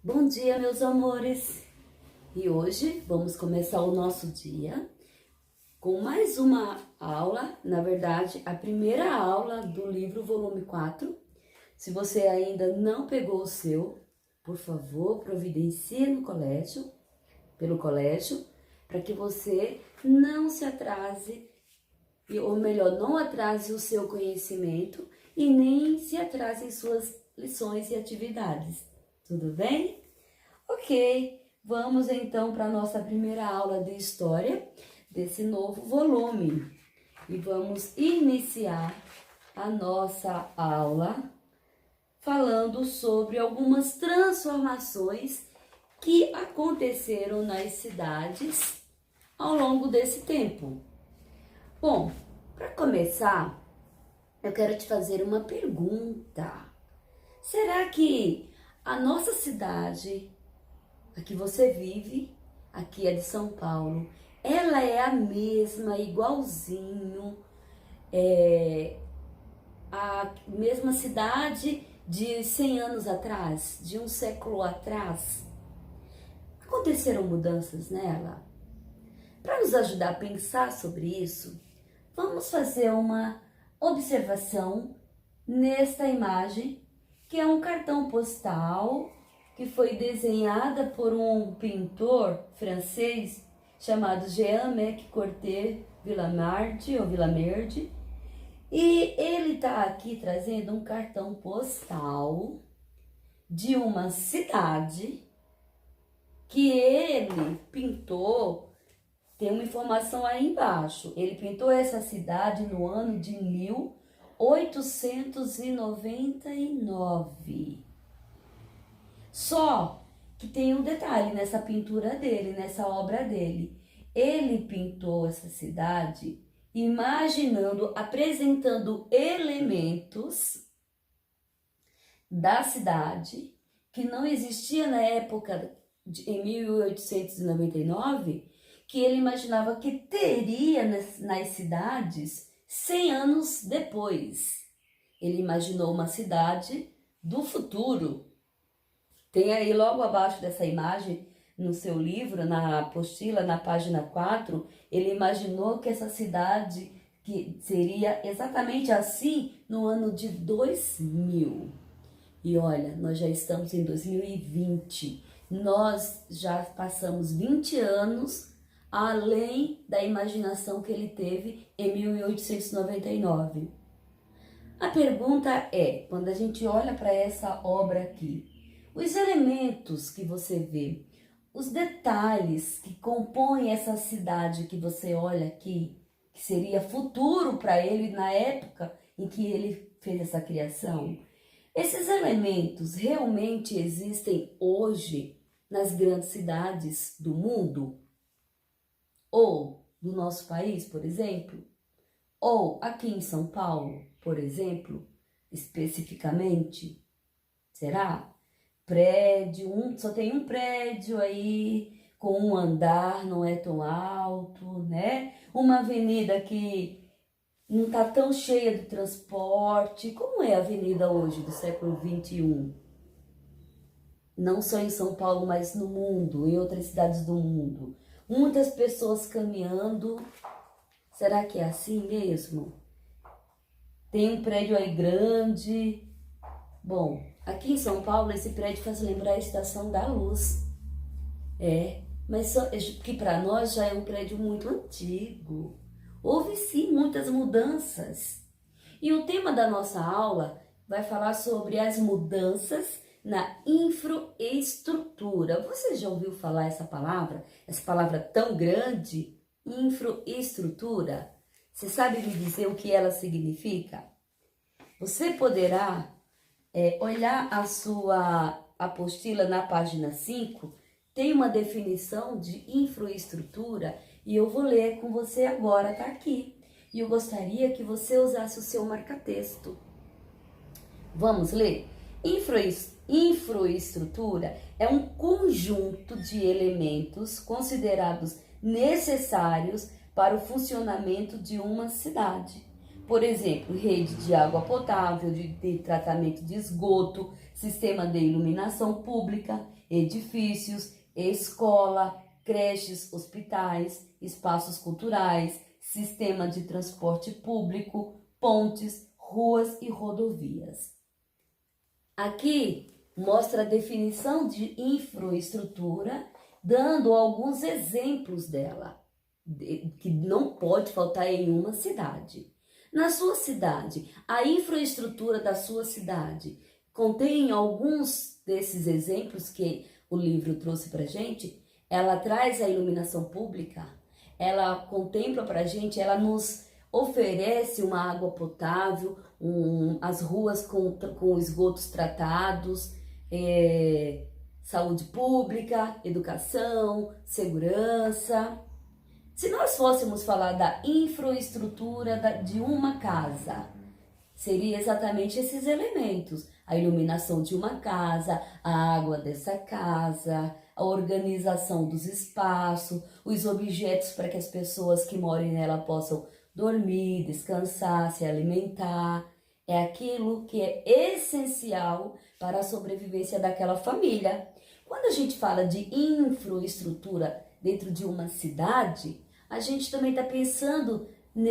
Bom dia, meus amores! E hoje vamos começar o nosso dia com mais uma aula, na verdade, a primeira aula do livro volume 4. Se você ainda não pegou o seu, por favor, providencie no colégio, pelo colégio, para que você não se atrase, ou melhor, não atrase o seu conhecimento e nem se atrase em suas lições e atividades. Tudo bem? Ok, vamos então para a nossa primeira aula de história desse novo volume. E vamos iniciar a nossa aula falando sobre algumas transformações que aconteceram nas cidades ao longo desse tempo. Bom, para começar, eu quero te fazer uma pergunta. Será que a nossa cidade, a que você vive, aqui é de São Paulo, ela é a mesma, igualzinho, a mesma cidade de 100 anos atrás, de um século atrás? Aconteceram mudanças nela? Para nos ajudar a pensar sobre isso, vamos fazer uma observação nesta imagem, que é um cartão postal que foi desenhada por um pintor francês chamado Jean-Marc Cortet Villamerde, e ele está aqui trazendo um cartão postal de uma cidade que ele pintou. Tem uma informação aí embaixo. Ele pintou essa cidade no ano de 1899. Só que tem um detalhe nessa pintura dele, nessa obra dele. Ele pintou essa cidade imaginando, apresentando elementos da cidade que não existia na época em 1899, que ele imaginava que teria nas cidades 100 anos depois. Ele imaginou uma cidade do futuro. Tem aí logo abaixo dessa imagem, no seu livro, na apostila, na página 4, ele imaginou que essa cidade que seria exatamente assim no ano de 2000. E olha, nós já estamos em 2020. Nós já passamos 20 anos além da imaginação que ele teve em 1899. A pergunta é, quando a gente olha para essa obra aqui, os elementos que você vê, os detalhes que compõem essa cidade que você olha aqui, que seria futuro para ele na época em que ele fez essa criação, esses elementos realmente existem hoje nas grandes cidades do mundo? Ou do nosso país, por exemplo? Ou aqui em São Paulo, por exemplo, especificamente? Será? Só tem um prédio aí, com um andar, não é tão alto, né? Uma avenida que não está tão cheia de transporte. Como é a avenida hoje, do século XXI? Não só em São Paulo, mas no mundo, em outras cidades do mundo. Muitas pessoas caminhando. Será que é assim mesmo? Tem um prédio aí grande. Bom, aqui em São Paulo, esse prédio faz lembrar a Estação da Luz. Mas que para nós já é um prédio muito antigo. Houve sim muitas mudanças. E o tema da nossa aula vai falar sobre as mudanças na infraestrutura. Você já ouviu falar essa palavra? Essa palavra tão grande, infraestrutura? Você sabe me dizer o que ela significa? Você poderá olhar a sua apostila na página 5, tem uma definição de infraestrutura e eu vou ler com você agora, tá aqui. E eu gostaria que você usasse o seu marca-texto. Vamos ler? Infraestrutura é um conjunto de elementos considerados necessários para o funcionamento de uma cidade. Por exemplo, rede de água potável, de tratamento de esgoto, sistema de iluminação pública, edifícios, escola, creches, hospitais, espaços culturais, sistema de transporte público, pontes, ruas e rodovias. Aqui mostra a definição de infraestrutura, dando alguns exemplos dela, que não pode faltar em uma cidade. Na sua cidade, a infraestrutura da sua cidade contém alguns desses exemplos que o livro trouxe para a gente. Ela traz a iluminação pública, ela contempla para a gente, ela nos oferece uma água potável, as ruas com esgotos tratados, saúde pública, educação, segurança. Se nós fôssemos falar da infraestrutura de uma casa, seria exatamente esses elementos: a iluminação de uma casa, a água dessa casa, a organização dos espaços, os objetos para que as pessoas que morem nela possam dormir, descansar, se alimentar. É aquilo que é essencial para a sobrevivência daquela família. Quando a gente fala de infraestrutura dentro de uma cidade, a gente também está pensando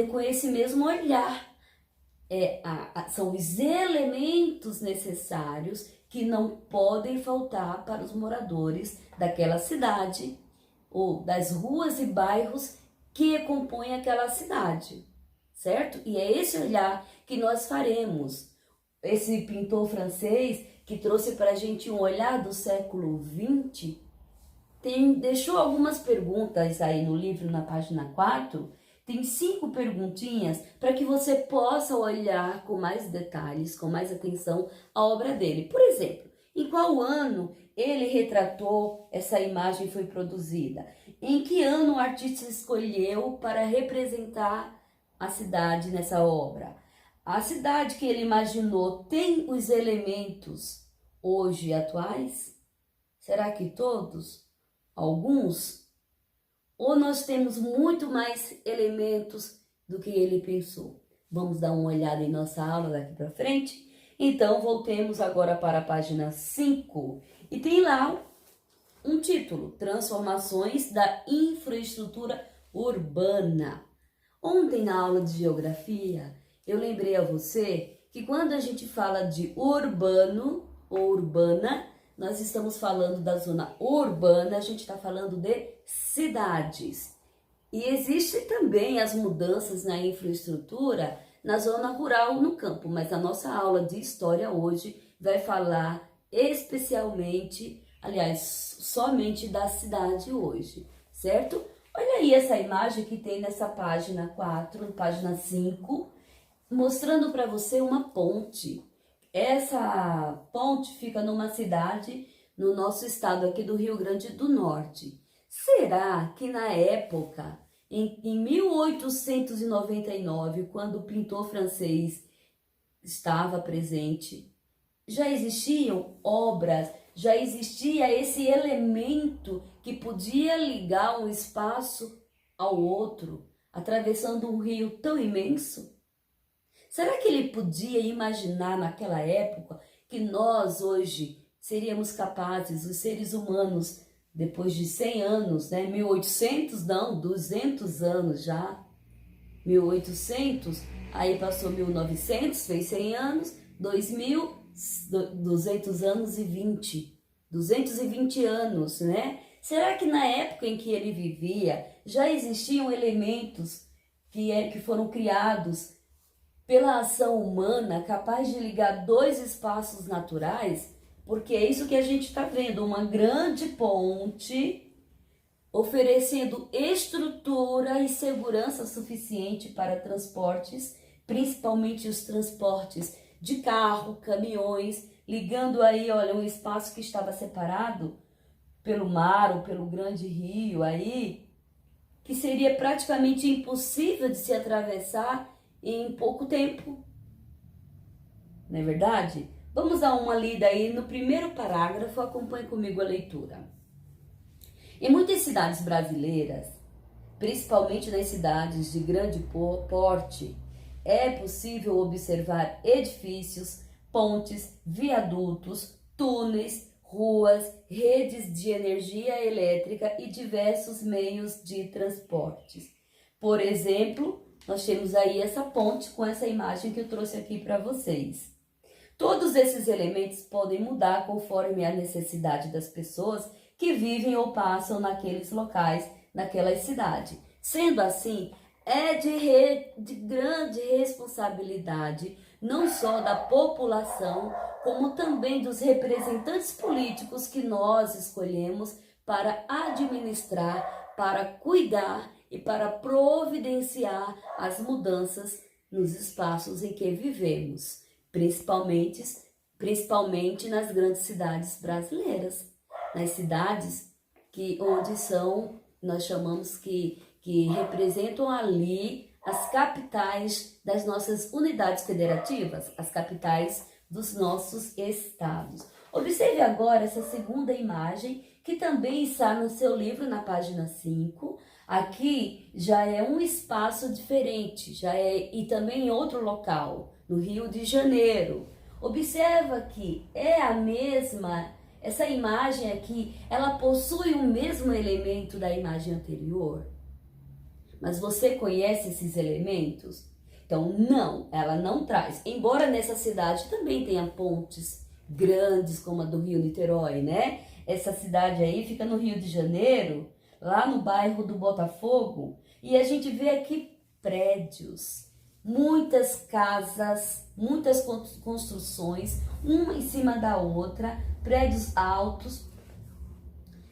com esse mesmo olhar. São os elementos necessários que não podem faltar para os moradores daquela cidade ou das ruas e bairros que compõem aquela cidade, certo? E é esse olhar que nós faremos. Esse pintor francês que trouxe para a gente um olhar do século XX, deixou algumas perguntas aí no livro, na página 4, tem 5 perguntinhas para que você possa olhar com mais detalhes, com mais atenção a obra dele. Por exemplo, em qual ano ele retratou, essa imagem foi produzida? Em que ano o artista escolheu para representar a cidade nessa obra? A cidade que ele imaginou tem os elementos hoje atuais? Será que todos? Alguns? Ou nós temos muito mais elementos do que ele pensou? Vamos dar uma olhada em nossa aula daqui para frente? Então, voltemos agora para a página 5 e tem lá um título: Transformações da infraestrutura urbana. Ontem, na aula de geografia, eu lembrei a você que quando a gente fala de urbano ou urbana, nós estamos falando da zona urbana, a gente está falando de cidades. E existem também as mudanças na infraestrutura na zona rural, no campo, mas a nossa aula de história hoje vai falar especialmente, aliás, somente da cidade hoje, certo? Olha aí essa imagem que tem nessa página 4, página 5, mostrando para você uma ponte. Essa ponte fica numa cidade no nosso estado aqui do Rio Grande do Norte. Será que na época, em 1899, quando o pintor francês estava presente, já existiam obras, já existia esse elemento que podia ligar um espaço ao outro, atravessando um rio tão imenso? Será que ele podia imaginar naquela época que nós hoje seríamos capazes, os seres humanos, depois de 100 anos, né? 1800 não, 200 anos já, 1800, aí passou 1900, fez 100 anos, 2000, 200 anos e 220 anos, né? Será que na época em que ele vivia já existiam elementos que foram criados pela ação humana, capaz de ligar dois espaços naturais? Porque é isso que a gente está vendo, uma grande ponte oferecendo estrutura e segurança suficiente para transportes, principalmente os transportes de carro, caminhões, ligando aí, olha, um espaço que estava separado pelo mar ou pelo grande rio aí, que seria praticamente impossível de se atravessar em pouco tempo. Não é verdade? Vamos dar uma lida aí no primeiro parágrafo, acompanhe comigo a leitura. Em muitas cidades brasileiras, principalmente nas cidades de grande porte, é possível observar edifícios, pontes, viadutos, túneis, ruas, redes de energia elétrica e diversos meios de transportes. Por exemplo, nós temos aí essa ponte com essa imagem que eu trouxe aqui para vocês. Todos esses elementos podem mudar conforme a necessidade das pessoas que vivem ou passam naqueles locais, naquela cidade. Sendo assim, é de grande responsabilidade, não só da população, como também dos representantes políticos que nós escolhemos para administrar, para cuidar e para providenciar as mudanças nos espaços em que vivemos, principalmente nas grandes cidades brasileiras, nas cidades nós chamamos que representam ali as capitais das nossas unidades federativas, as capitais dos nossos estados. Observe agora essa segunda imagem, que também está no seu livro na página 5. Aqui já é um espaço diferente, e também em outro local, no Rio de Janeiro. Observa que é a mesma, essa imagem aqui, ela possui o mesmo elemento da imagem anterior. Mas você conhece esses elementos? Então, não, ela não traz. Embora nessa cidade também tenha pontes grandes, como a do Rio Niterói, né? Essa cidade aí fica no Rio de Janeiro, lá no bairro do Botafogo. E a gente vê aqui prédios, muitas casas, muitas construções, uma em cima da outra, prédios altos.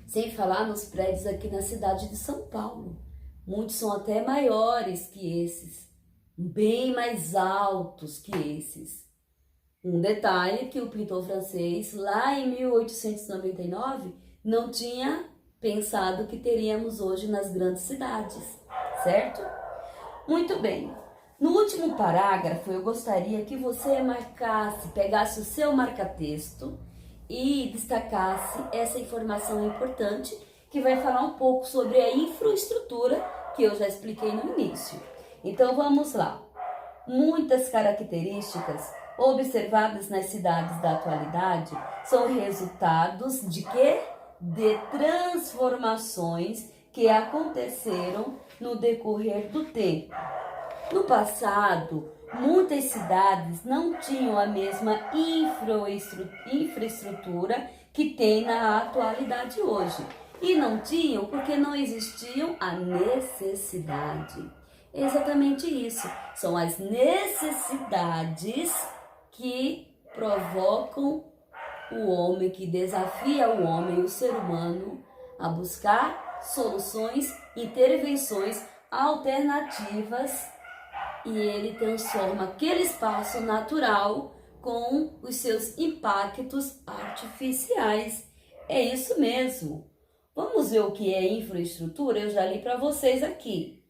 Sem falar nos prédios aqui na cidade de São Paulo. Muitos são até maiores que esses, bem mais altos que esses. Um detalhe que o pintor francês, lá em 1899, não tinha pensado que teríamos hoje nas grandes cidades, certo? Muito bem. No último parágrafo, eu gostaria que você pegasse o seu marca-texto e destacasse essa informação importante, que vai falar um pouco sobre a infraestrutura que eu já expliquei no início. Então vamos lá. Muitas características observadas nas cidades da atualidade são resultados de quê? De transformações que aconteceram no decorrer do tempo. No passado, muitas cidades não tinham a mesma infraestrutura que tem na atualidade hoje. E não tinham porque não existiam a necessidade. É exatamente isso. São as necessidades que provocam o homem, que desafia o homem, o ser humano, a buscar soluções, intervenções alternativas, e ele transforma aquele espaço natural com os seus impactos artificiais. É isso mesmo. Vamos ver o que é infraestrutura? Eu já li para vocês aqui.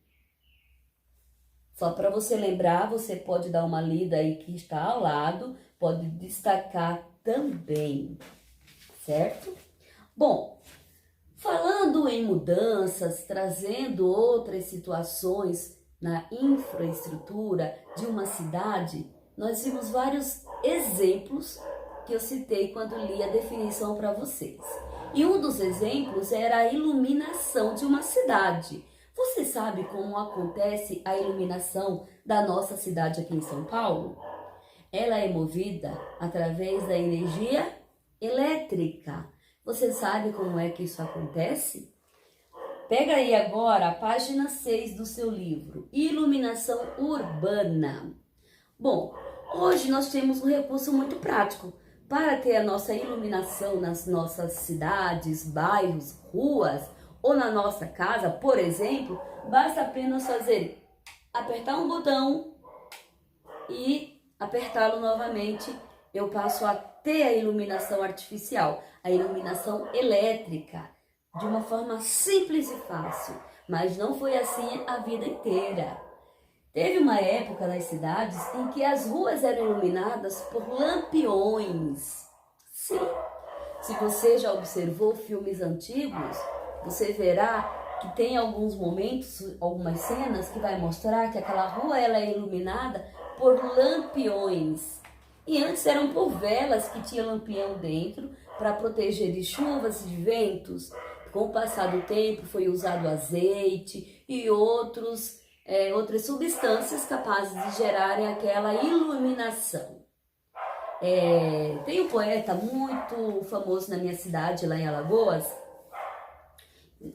Só para você lembrar, você pode dar uma lida aí que está ao lado, pode destacar também, certo? Bom, falando em mudanças, trazendo outras situações na infraestrutura de uma cidade, nós vimos vários exemplos que eu citei quando li a definição para vocês. E um dos exemplos era a iluminação de uma cidade. Você sabe como acontece a iluminação da nossa cidade aqui em São Paulo? Ela é movida através da energia elétrica. Você sabe como é que isso acontece? Pega aí agora a página 6 do seu livro, Iluminação Urbana. Bom, hoje nós temos um recurso muito prático para ter a nossa iluminação nas nossas cidades, bairros, ruas ou na nossa casa, por exemplo. Basta apenas apertar um botão e apertá-lo novamente. Eu passo a ter a iluminação artificial, a iluminação elétrica, de uma forma simples e fácil, mas não foi assim a vida inteira. Teve uma época nas cidades em que as ruas eram iluminadas por lampiões. Sim, se você já observou filmes antigos, você verá que tem alguns momentos, algumas cenas que vai mostrar que aquela rua ela é iluminada por lampiões. E antes eram por velas que tinha lampião dentro para proteger de chuvas e de ventos. Com o passar do tempo foi usado azeite e outras substâncias capazes de gerarem aquela iluminação. Tem um poeta muito famoso na minha cidade, lá em Alagoas,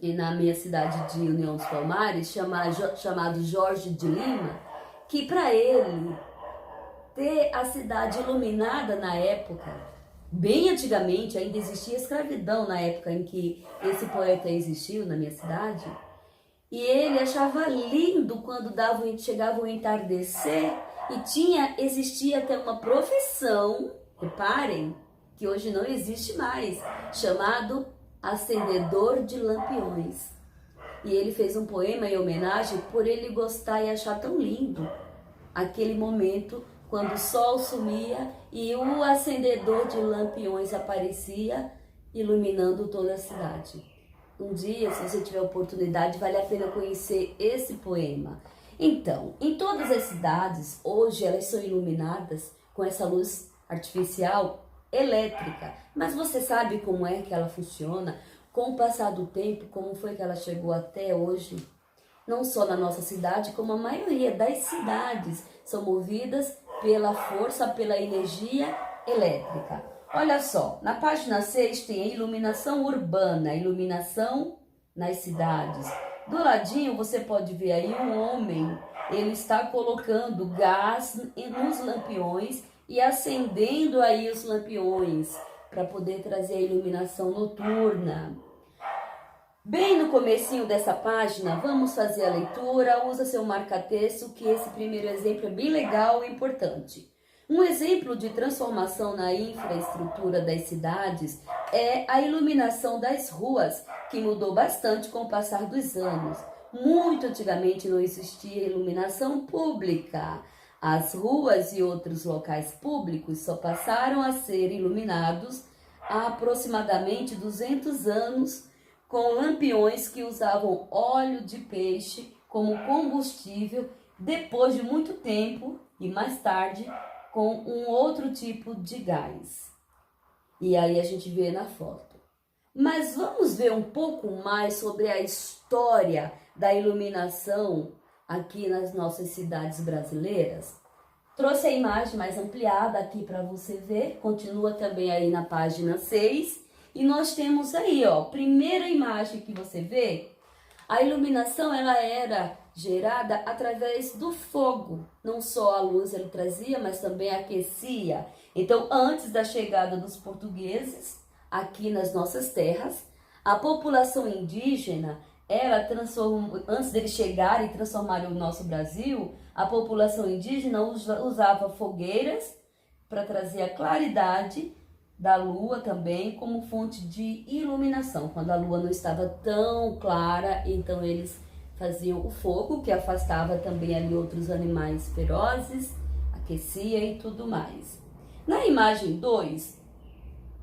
e na minha cidade de União dos Palmares, chamado Jorge de Lima, que para ele ter a cidade iluminada na época, bem antigamente, ainda existia escravidão na época em que esse poeta existiu na minha cidade, e ele achava lindo quando chegava o entardecer e existia até uma profissão, reparem, que hoje não existe mais, chamado acendedor de lampiões. E ele fez um poema em homenagem por ele gostar e achar tão lindo aquele momento quando o sol sumia e o acendedor de lampiões aparecia iluminando toda a cidade. Um dia, se você tiver oportunidade, vale a pena conhecer esse poema. Então, em todas as cidades, hoje elas são iluminadas com essa luz artificial elétrica. Mas você sabe como é que ela funciona? Com o passar do tempo, como foi que ela chegou até hoje? Não só na nossa cidade, como a maioria das cidades são movidas pela força, pela energia elétrica. Olha só, na página 6 tem a iluminação urbana, a iluminação nas cidades. Do ladinho você pode ver aí um homem, ele está colocando gás nos lampiões e acendendo aí os lampiões para poder trazer a iluminação noturna. Bem no comecinho dessa página, vamos fazer a leitura, usa seu marca-texto, que esse primeiro exemplo é bem legal e importante. Um exemplo de transformação na infraestrutura das cidades é a iluminação das ruas, que mudou bastante com o passar dos anos. Muito antigamente não existia iluminação pública. As ruas e outros locais públicos só passaram a ser iluminados há aproximadamente 200 anos, com lampiões que usavam óleo de peixe como combustível, depois de muito tempo e mais tarde com um outro tipo de gás. E aí a gente vê na foto. Mas vamos ver um pouco mais sobre a história da iluminação aqui nas nossas cidades brasileiras. Trouxe a imagem mais ampliada aqui para você ver, continua também aí na página 6. E nós temos aí, ó, primeira imagem que você vê, a iluminação ela era gerada através do fogo. Não só a luz ele trazia, mas também aquecia. Então, antes da chegada dos portugueses aqui nas nossas terras, a população indígena, antes deles chegarem e transformarem o nosso Brasil, a população indígena usava fogueiras para trazer a claridade da lua também como fonte de iluminação. Quando a lua não estava tão clara, então eles faziam o fogo, que afastava também ali outros animais ferozes, aquecia e tudo mais. Na imagem 2,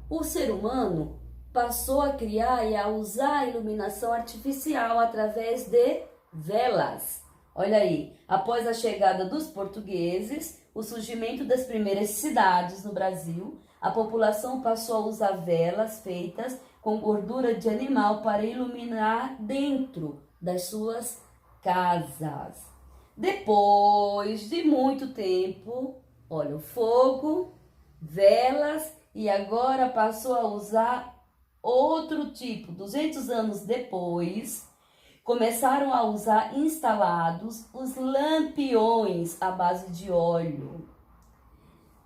o ser humano passou a criar e a usar a iluminação artificial através de velas. Olha aí, após a chegada dos portugueses, o surgimento das primeiras cidades no Brasil, a população passou a usar velas feitas com gordura de animal para iluminar dentro das suas casas. Depois de muito tempo, olha, o fogo, velas, e agora passou a usar outro tipo. 200 anos depois, começaram a usar instalados os lampiões à base de óleo.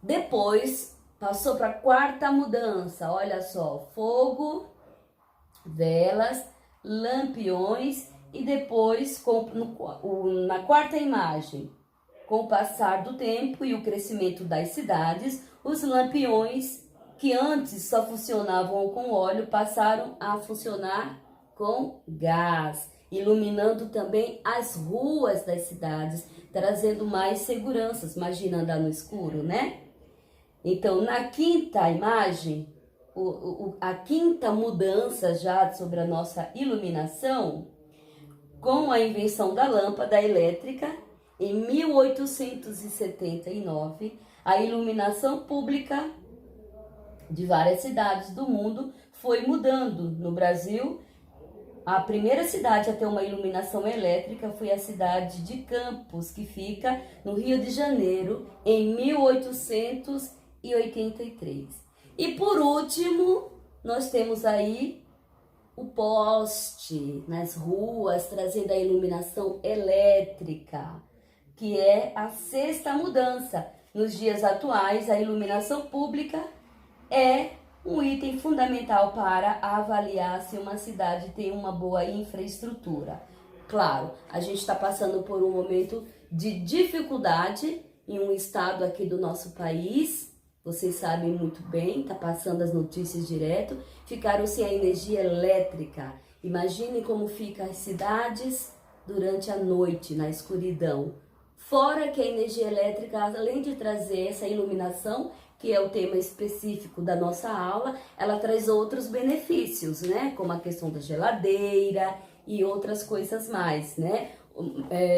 Depois passou para a quarta mudança, olha só, fogo, velas, lampiões e depois, na quarta imagem, com o passar do tempo e o crescimento das cidades, os lampiões que antes só funcionavam com óleo passaram a funcionar com gás, iluminando também as ruas das cidades, trazendo mais seguranças. Imagina andar no escuro, né? Então, na quinta imagem, a quinta mudança já sobre a nossa iluminação Com a invenção da lâmpada elétrica, em 1879, a iluminação pública de várias cidades do mundo foi mudando. No Brasil, a primeira cidade a ter uma iluminação elétrica foi a cidade de Campos, que fica no Rio de Janeiro, em 1883. E por último, nós temos aí o poste nas ruas, trazendo a iluminação elétrica, que é a sexta mudança. Nos dias atuais, a iluminação pública é um item fundamental para avaliar se uma cidade tem uma boa infraestrutura. Claro, a gente está passando por um momento de dificuldade em um estado aqui do nosso país. Vocês sabem muito bem, está passando as notícias direto, ficaram sem a energia elétrica. Imagine como ficam as cidades durante a noite, na escuridão. Fora que a energia elétrica, além de trazer essa iluminação, que é o tema específico da nossa aula, ela traz outros benefícios, né? Como a questão da geladeira e outras coisas mais, né?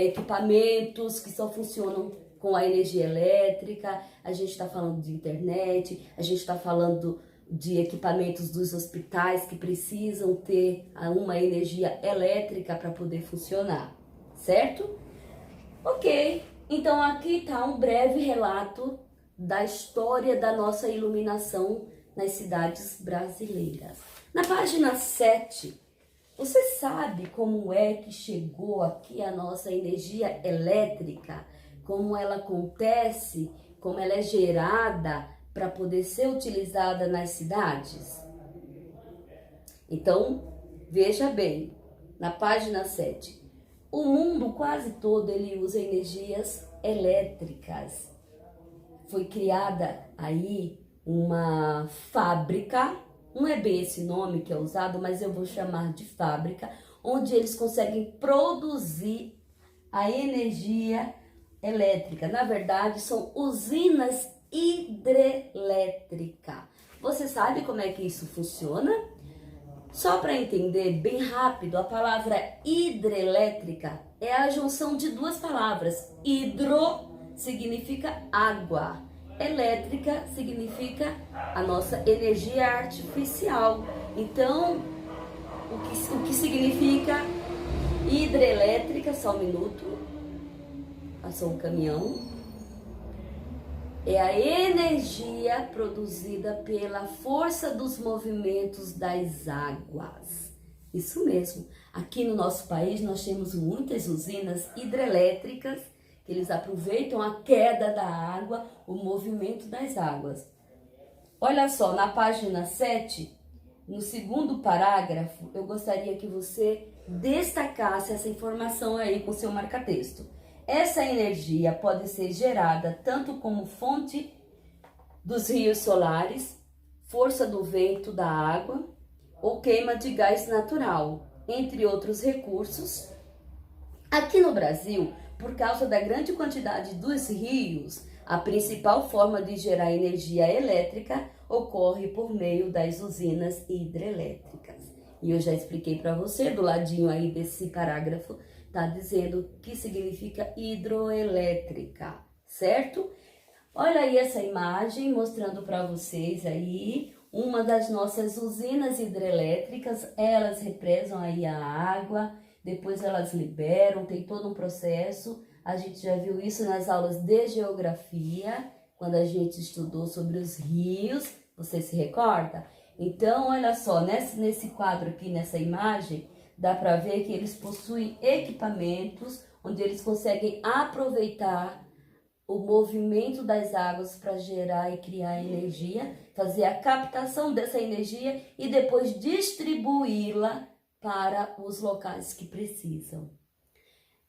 Equipamentos que só funcionam com a energia elétrica, a gente está falando de internet, a gente está falando de equipamentos dos hospitais que precisam ter uma energia elétrica para poder funcionar, certo? Ok, então aqui está um breve relato da história da nossa iluminação nas cidades brasileiras. Na página 7, você sabe como é que chegou aqui a nossa energia elétrica? Como ela acontece, como ela é gerada para poder ser utilizada nas cidades? Então, veja bem, na página 7, o mundo quase todo ele usa energias elétricas. Foi criada aí uma fábrica, não é bem esse nome que é usado, mas eu vou chamar de fábrica, onde eles conseguem produzir a energia elétrica. Na verdade, são usinas hidrelétricas. Você sabe como é que isso funciona? Só para entender bem rápido, a palavra hidrelétrica é a junção de duas palavras. Hidro significa água, elétrica significa a nossa energia artificial. Então, o que significa hidrelétrica? Só um minuto, passou um caminhão. É a energia produzida pela força dos movimentos das águas. Isso mesmo. Aqui no nosso país nós temos muitas usinas hidrelétricas que eles aproveitam a queda da água, o movimento das águas. Olha só, na página 7, no segundo parágrafo, eu gostaria que você destacasse essa informação aí com seu marca-texto. Essa energia pode ser gerada tanto como fonte dos rios solares, força do vento, da água ou queima de gás natural, entre outros recursos. Aqui no Brasil, por causa da grande quantidade dos rios, a principal forma de gerar energia elétrica ocorre por meio das usinas hidrelétricas. E eu já expliquei para você, do ladinho aí desse parágrafo, está dizendo que significa hidroelétrica, certo? Olha aí essa imagem mostrando para vocês aí uma das nossas usinas hidrelétricas. Elas represam aí a água, depois elas liberam, tem todo um processo. A gente já viu isso nas aulas de geografia, quando a gente estudou sobre os rios, você se recorda? Então, olha só, nesse quadro aqui, nessa imagem, dá para ver que eles possuem equipamentos onde eles conseguem aproveitar o movimento das águas para gerar e criar energia, fazer a captação dessa energia e depois distribuí-la para os locais que precisam.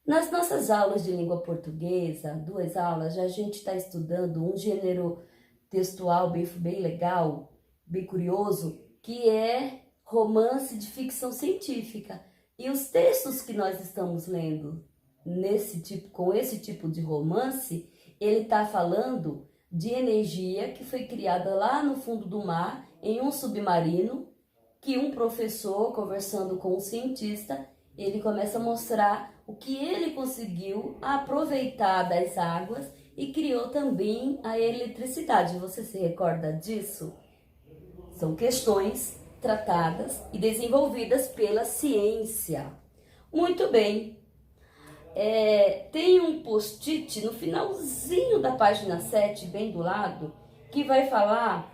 Nas nossas aulas de língua portuguesa, 2 aulas, a gente está estudando um gênero textual bem legal, bem curioso, que é romance de ficção científica. E os textos que nós estamos lendo com esse tipo de romance, ele está falando de energia que foi criada lá no fundo do mar, em um submarino, que um professor, conversando com um cientista, Ele começa a mostrar o que ele conseguiu aproveitar das águas e criou também a eletricidade. Você se recorda disso? São questões tratadas e desenvolvidas pela ciência. Muito bem. Tem um post-it no finalzinho da página 7, bem do lado, que vai falar,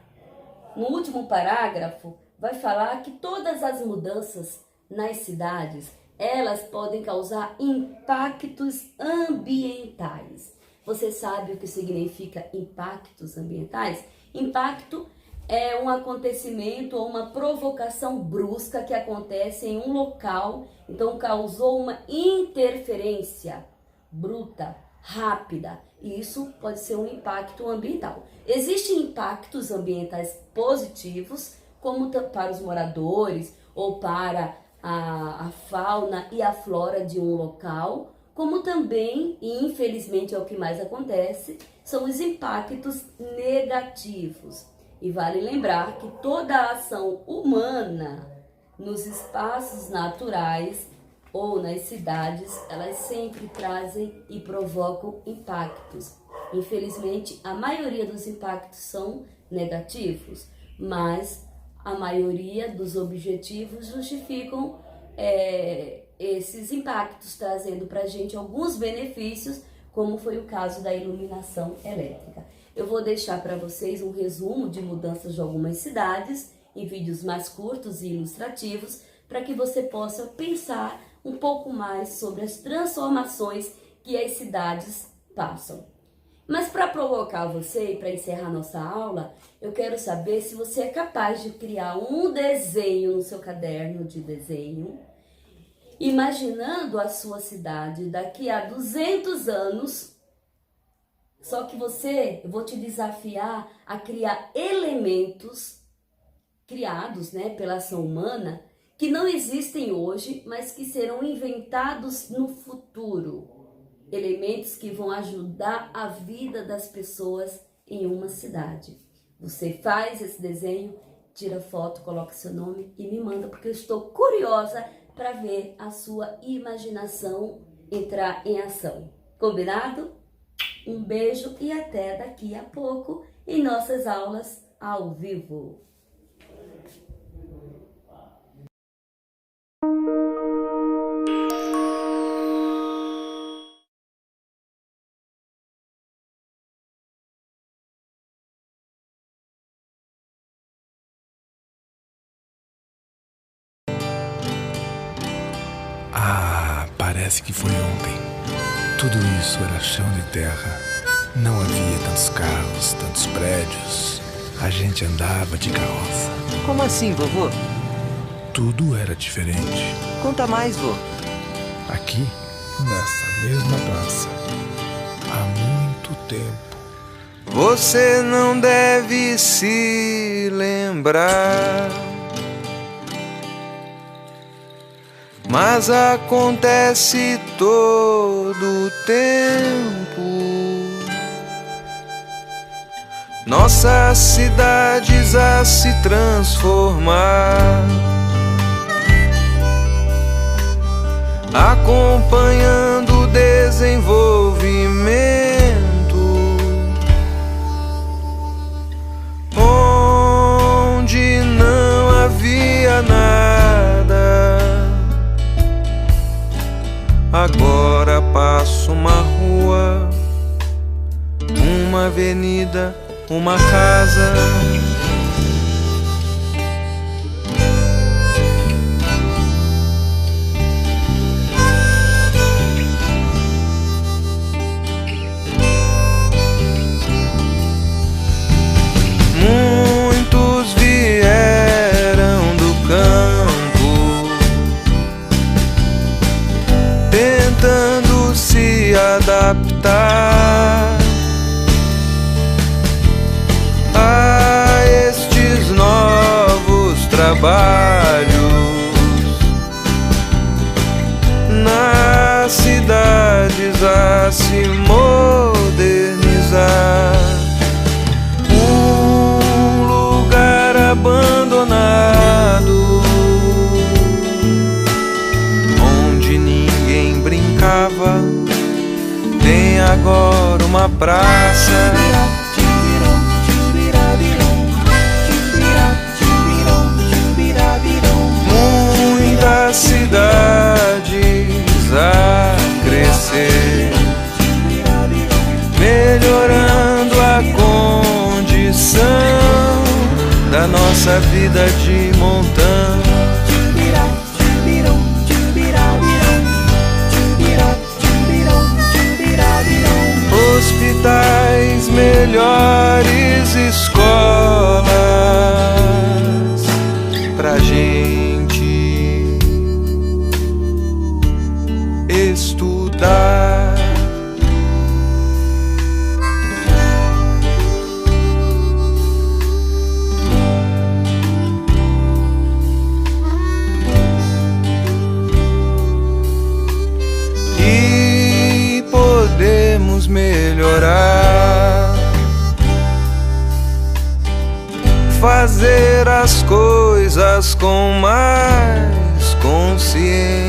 no último parágrafo, vai falar que todas as mudanças nas cidades, elas podem causar impactos ambientais. Você sabe o que significa impactos ambientais? Impacto é um acontecimento ou uma provocação brusca que acontece em um local, então causou uma interferência bruta, rápida, e isso pode ser um impacto ambiental. Existem impactos ambientais positivos, como para os moradores ou para a fauna e a flora de um local, como também, e infelizmente é o que mais acontece, são os impactos negativos. E vale lembrar que toda a ação humana nos espaços naturais ou nas cidades, elas sempre trazem e provocam impactos. Infelizmente, a maioria dos impactos são negativos, mas a maioria dos objetivos justificam esses impactos, trazendo para a gente alguns benefícios, como foi o caso da iluminação elétrica. Eu vou deixar para vocês um resumo de mudanças de algumas cidades, em vídeos mais curtos e ilustrativos, para que você possa pensar um pouco mais sobre as transformações que as cidades passam. Mas para provocar você e para encerrar nossa aula, eu quero saber se você é capaz de criar um desenho no seu caderno de desenho, imaginando a sua cidade daqui a 200 anos. Só que eu vou te desafiar a criar elementos criados, pela ação humana, que não existem hoje, mas que serão inventados no futuro. Elementos que vão ajudar a vida das pessoas em uma cidade. Você faz esse desenho, tira foto, coloca seu nome e me manda, porque eu estou curiosa para ver a sua imaginação entrar em ação. Combinado? Um beijo e até daqui a pouco em nossas aulas ao vivo. Parece que foi ontem. Tudo isso era chão de terra. Não havia tantos carros, tantos prédios. A gente andava de carroça. Como assim, vovô? Tudo era diferente. Conta mais, vô. Aqui, nessa mesma praça, há muito tempo. Você não deve se lembrar, mas acontece todo o tempo. Nossas cidades a se transformar, acompanhando o desenvolvimento, onde não havia nada. Agora passo uma rua, uma avenida, uma casa. Muitos vieram do campo, tentando se adaptar a estes novos trabalhos nas cidades a se modernizar. Um lugar abandonado agora uma praça. Muitas cidades a crescer, melhorando a condição da nossa vida de montão. Hospitais, melhores escolas pra gente estudar. E podemos melhorar, fazer as coisas com mais consciência.